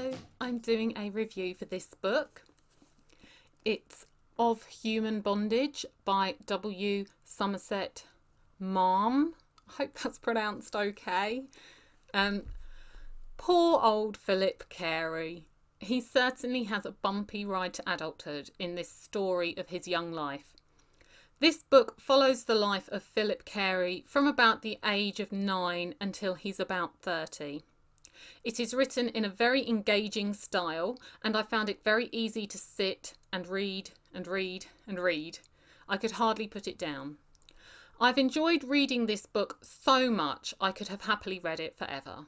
Hello, I'm doing a review for this book. It's Of Human Bondage by W. Somerset Maugham. I hope that's pronounced okay. Poor old Philip Carey. He certainly has a bumpy ride to adulthood in this story of his young life. This book follows the life of Philip Carey from about the age of 9 until he's about 30. It is written in a very engaging style, and I found it very easy to sit and read and read and read. I could hardly put it down. I've enjoyed reading this book so much I could have happily read it forever.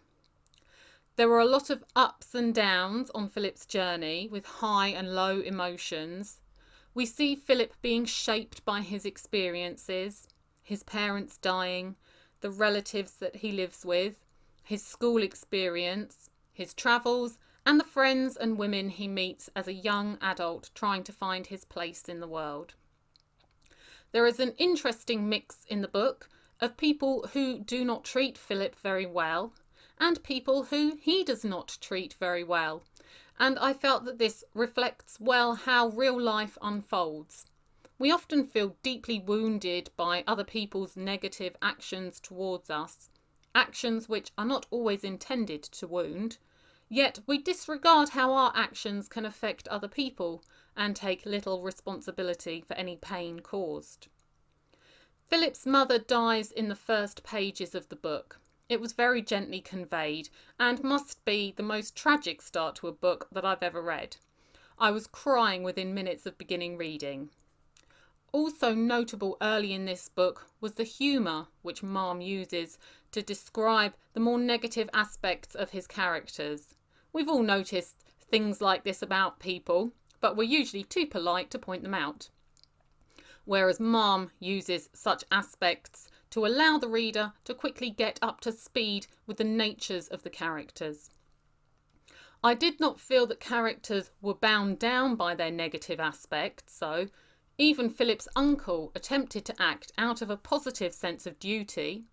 There were a lot of ups and downs on Philip's journey with high and low emotions. We see Philip being shaped by his experiences, his parents dying, the relatives that he lives with, his school experience, his travels, and the friends and women he meets as a young adult trying to find his place in the world. There is an interesting mix in the book of people who do not treat Philip very well and people who he does not treat very well. And I felt that this reflects well how real life unfolds. We often feel deeply wounded by other people's negative actions towards us, actions which are not always intended to wound, yet we disregard how our actions can affect other people and take little responsibility for any pain caused. Philip's mother dies in the first pages of the book. It was very gently conveyed and must be the most tragic start to a book that I've ever read. I was crying within minutes of beginning reading. Also notable early in this book was the humour which Maugham uses to describe the more negative aspects of his characters. We've all noticed things like this about people, but we're usually too polite to point them out. Whereas Maugham uses such aspects to allow the reader to quickly get up to speed with the natures of the characters. I did not feel that characters were bound down by their negative aspects, so even Philip's uncle attempted to act out of a positive sense of duty,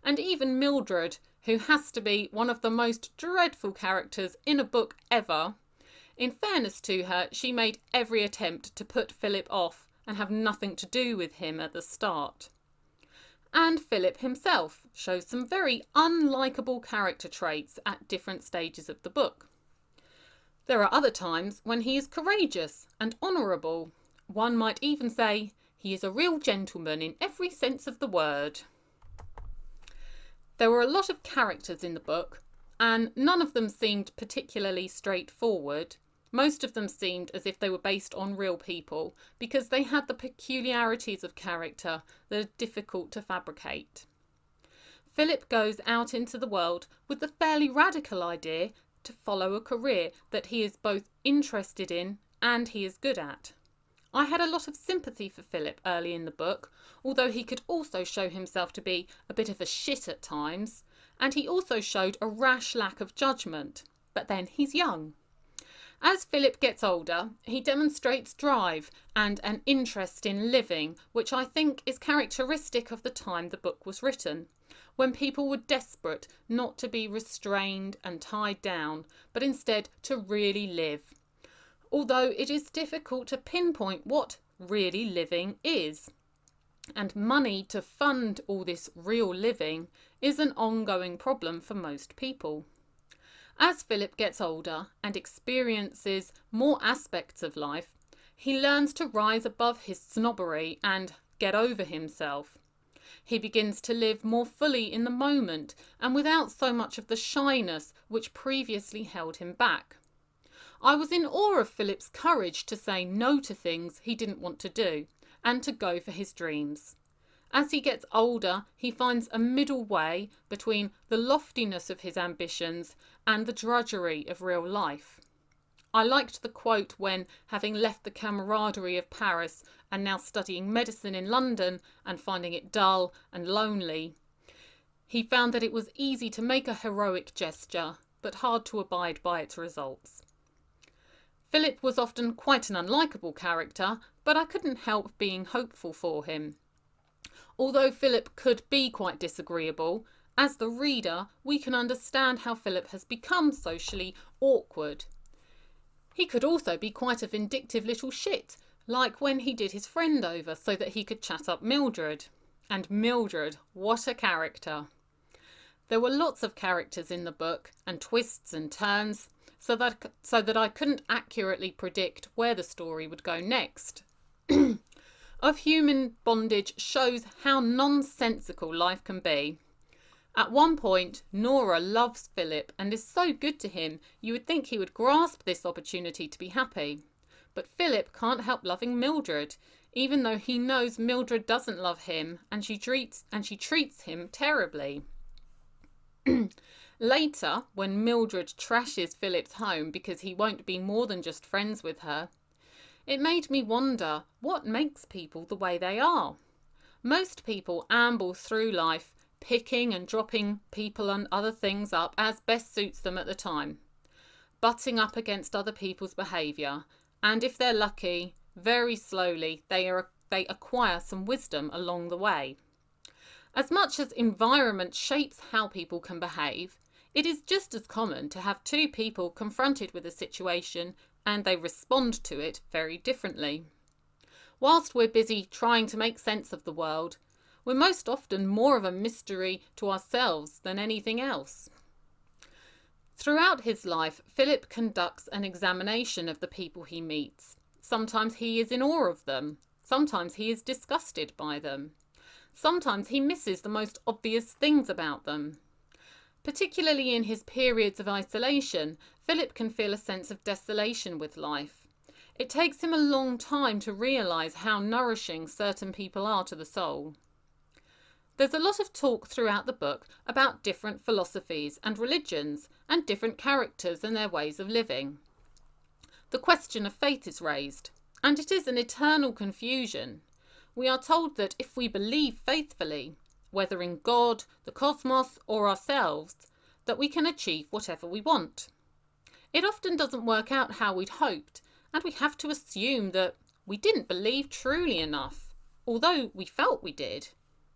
and even Mildred, who has to be one of the most dreadful characters in a book ever. In fairness to her, she made every attempt to put Philip off and have nothing to do with him at the start. And Philip himself shows some very unlikable character traits at different stages of the book. There are other times when he is courageous and honourable. One might even say he is a real gentleman in every sense of the word. There were a lot of characters in the book, and none of them seemed particularly straightforward. Most of them seemed as if they were based on real people because they had the peculiarities of character that are difficult to fabricate. Philip goes out into the world with the fairly radical idea to follow a career that he is both interested in and he is good at. I had a lot of sympathy for Philip early in the book, although he could also show himself to be a bit of a shit at times, and he also showed a rash lack of judgment. But then he's young. As Philip gets older, he demonstrates drive and an interest in living, which I think is characteristic of the time the book was written, when people were desperate not to be restrained and tied down, but instead to really live. Although it is difficult to pinpoint what really living is. And money to fund all this real living is an ongoing problem for most people. As Philip gets older and experiences more aspects of life, he learns to rise above his snobbery and get over himself. He begins to live more fully in the moment and without so much of the shyness which previously held him back. I was in awe of Philip's courage to say no to things he didn't want to do and to go for his dreams. As he gets older, he finds a middle way between the loftiness of his ambitions and the drudgery of real life. I liked the quote when, having left the camaraderie of Paris and now studying medicine in London and finding it dull and lonely, he found that it was easy to make a heroic gesture, but hard to abide by its results. Philip was often quite an unlikable character, but I couldn't help being hopeful for him. Although Philip could be quite disagreeable, As the reader, we can understand how Philip has become socially awkward. He could also be quite a vindictive little shit, like when he did his friend over so that he could chat up Mildred. And Mildred, what a character. There were lots of characters in the book, and twists and turns, so that I couldn't accurately predict where the story would go next. Of Human Bondage shows how nonsensical life can be. At one point, Nora loves Philip and is so good to him you would think he would grasp this opportunity to be happy. But Philip can't help loving Mildred, even though he knows Mildred doesn't love him and she treats him terribly. Later, when Mildred trashes Philip's home because he won't be more than just friends with her, it made me wonder what makes people the way they are. Most people amble through life, picking and dropping people and other things up as best suits them at the time, butting up against other people's behaviour, and if they're lucky, very slowly they acquire some wisdom along the way. As much as environment shapes how people can behave, it is just as common to have two people confronted with a situation and they respond to it very differently. Whilst we're busy trying to make sense of the world, we're most often more of a mystery to ourselves than anything else. Throughout his life, Philip conducts an examination of the people he meets. Sometimes he is in awe of them. Sometimes he is disgusted by them. Sometimes he misses the most obvious things about them. Particularly in his periods of isolation, Philip can feel a sense of desolation with life. It takes him a long time to realise how nourishing certain people are to the soul. There's a lot of talk throughout the book about different philosophies and religions and different characters and their ways of living. The question of faith is raised, and it is an eternal confusion. We are told that if we believe faithfully, whether in God, the cosmos, or ourselves, that we can achieve whatever we want. It often doesn't work out how we'd hoped, and we have to assume that we didn't believe truly enough, although we felt we did.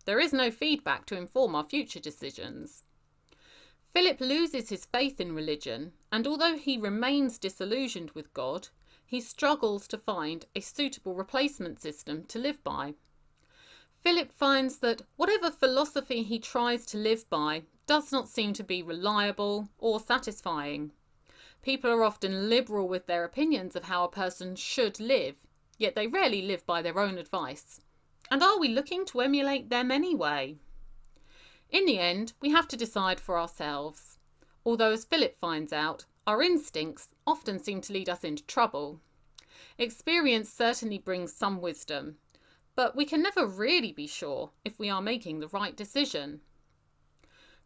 There is no feedback to inform our future decisions. Philip loses his faith in religion, and although he remains disillusioned with God, he struggles to find a suitable replacement system to live by. Philip finds that whatever philosophy he tries to live by does not seem to be reliable or satisfying. People are often liberal with their opinions of how a person should live, yet they rarely live by their own advice. And are we looking to emulate them anyway? In the end, we have to decide for ourselves. Although, as Philip finds out, our instincts often seem to lead us into trouble. Experience certainly brings some wisdom, but we can never really be sure if we are making the right decision.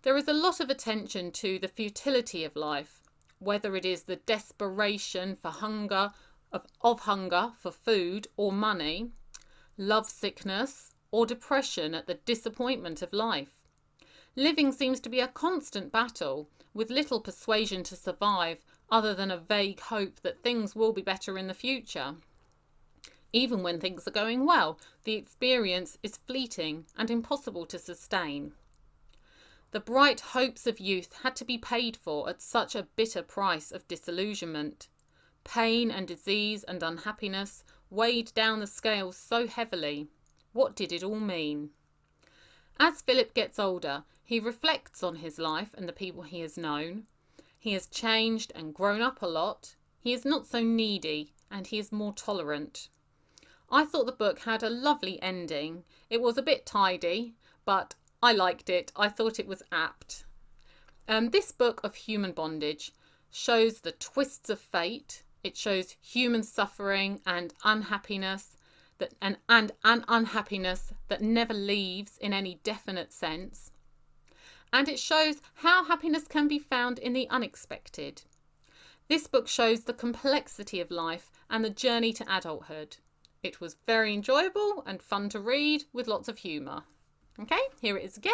There is a lot of attention to the futility of life, whether it is the desperation for hunger, of hunger for food or money, love sickness, or depression at the disappointment of life. Living seems to be a constant battle, with little persuasion to survive other than a vague hope that things will be better in the future. Even when things are going well, the experience is fleeting and impossible to sustain. The bright hopes of youth had to be paid for at such a bitter price of disillusionment. Pain and disease and unhappiness weighed down the scales so heavily. What did it all mean? As Philip gets older, he reflects on his life and the people he has known. He has changed and grown up a lot. He is not so needy and he is more tolerant. I thought the book had a lovely ending. It was a bit tidy, but I liked it. I thought it was apt. This book of Human Bondage shows the twists of fate. It shows human suffering and unhappiness and an unhappiness that never leaves in any definite sense. And it shows how happiness can be found in the unexpected. This book shows the complexity of life and the journey to adulthood. It was very enjoyable and fun to read with lots of humour. Okay, here it is again.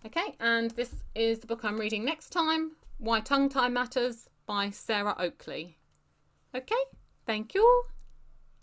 Okay, and this is the book I'm reading next time, Why Tongue Tie Matters by Sarah Oakley. Okay, thank you.